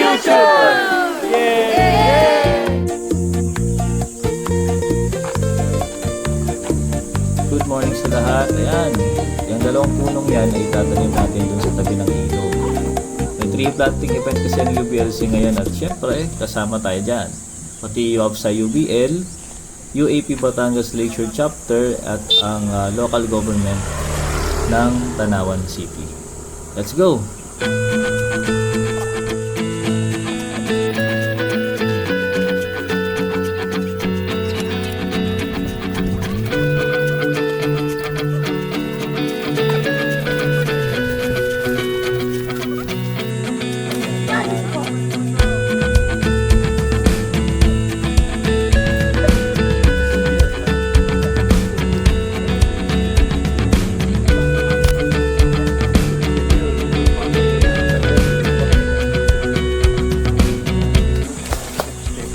future! Yay! Good morning sa lahat. Ayan, yung dalawang punong yan ay tatanim natin dun sa tabi ng ilog. May tree planting event kasi ang UBLC ngayon at syempre kasama tayo dyan. Pati yung sa UBL, UAP Batangas Leisure Chapter at ang local government ng Tanawan City. Let's go!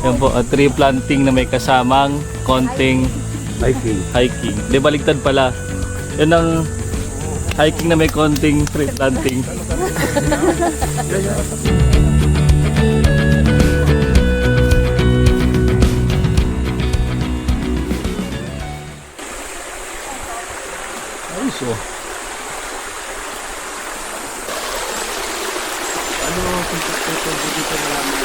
Yan po, tree planting na may kasamang konting hiking. Di baligtad pala. Yan ang hiking na may konting tree planting. Ay, so. Ano kung dito na lang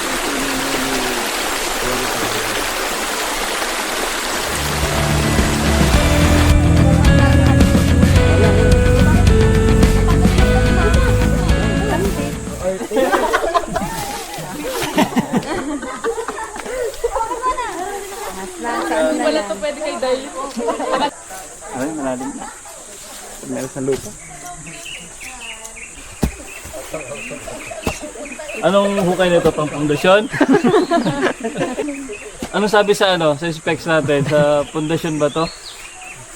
Wala to pwede kay Day. Ay, malalim na. Meron sa lupa. Anong hukay nito? Pang pundasyon? Anong sabi sa sa specs natin? Sa pundasyon ba to?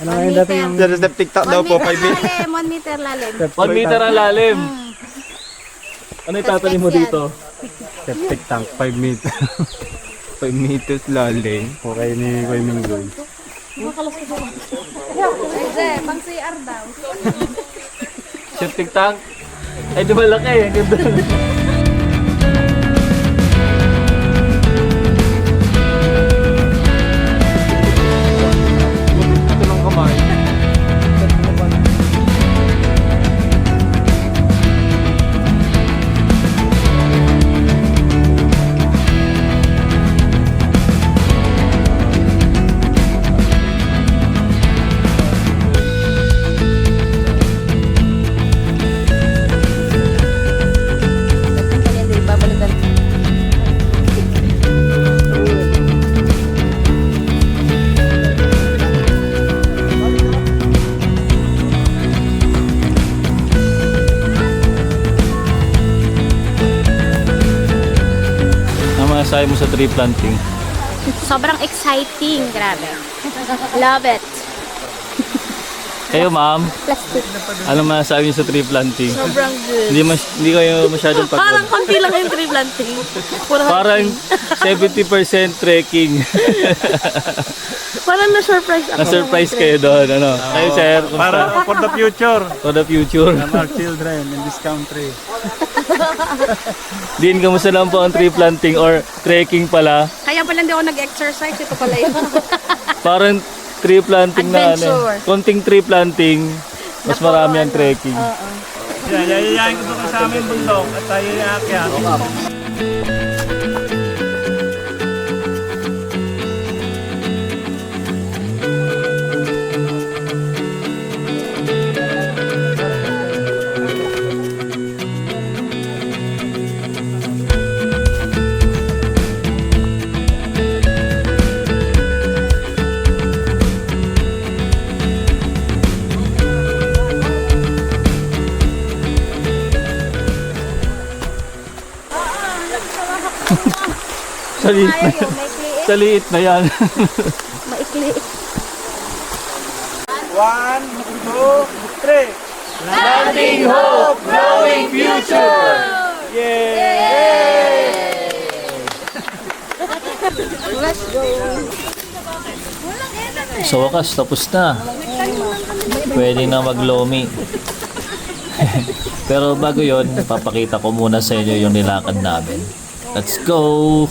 Ano ngayon dati yung... Sa TikTok daw po, 5 minutes. 1 meter lalim. 1 meter ang lalim. Ano itatanim mo dito? Septic tank, 5 meters. 5 meters lalim. Okay ni Kuya Minggoy. Ay, pang CR daw. Septic tank? Ay, di malaki. Ang ganda. Ito ng kamay. Masasabi mo sa tree planting? Sobrang exciting. Grabe. Love it. Kayo ma'am, Plastic. ano masasabi niyo sa tree planting? Sobrang good. Hindi kayo masyadong Parang pagod. konti lang yung tree planting. Parang 70% trekking. Parang na-surprise ako. Na-surprise kayo doon, ano? Kayo sir, Para kumusta? for the future. For the future. Of our children in this country. Din, kamusta lang po ang tree planting or trekking pala? Kaya pala hindi ako nag-exercise. Ito pala yun. Parang tree planting na Adventure. konting tree planting, mas marami ang trekking. Yan, yayayain ko doon sa aming bundok at tayo aakyat. Sa liit na, Ayaw, maikli. sa liit na yan. Maikli. 1, 2, 3. Planting hope, growing future! Yay! Let's go. Sa wakas, tapos na. Pwede na maglomi. Pero bago yon, papakita ko muna sa inyo yung nilakad namin. Let's go!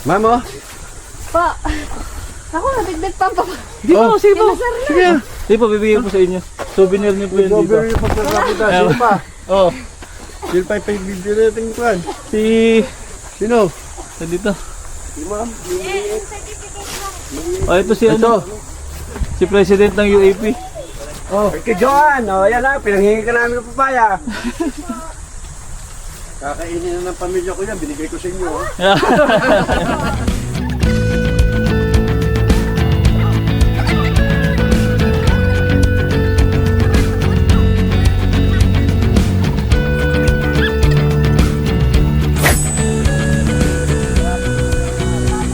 Mamo? Pa. Ako, nabigdag pa pa. Sige po, sige po. Sige. Sige po, bibigyan ko sa inyo. Souvenir niyo po yun dito. Sobrang yung pagkakapita. Sino pa? Oh, Sino pa yung video natin kwan? si... Sino? Dito. Si ma'am. Oh, ito si ano? Si President ng UAP. Oh. Kay Joan. Oh, yan na. Pinanghingi ka namin ng papaya. Kakainin na ng pamilya ko yan. Binigay ko sa inyo. Oh.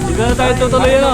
Hindi na tayo tutuloy ano?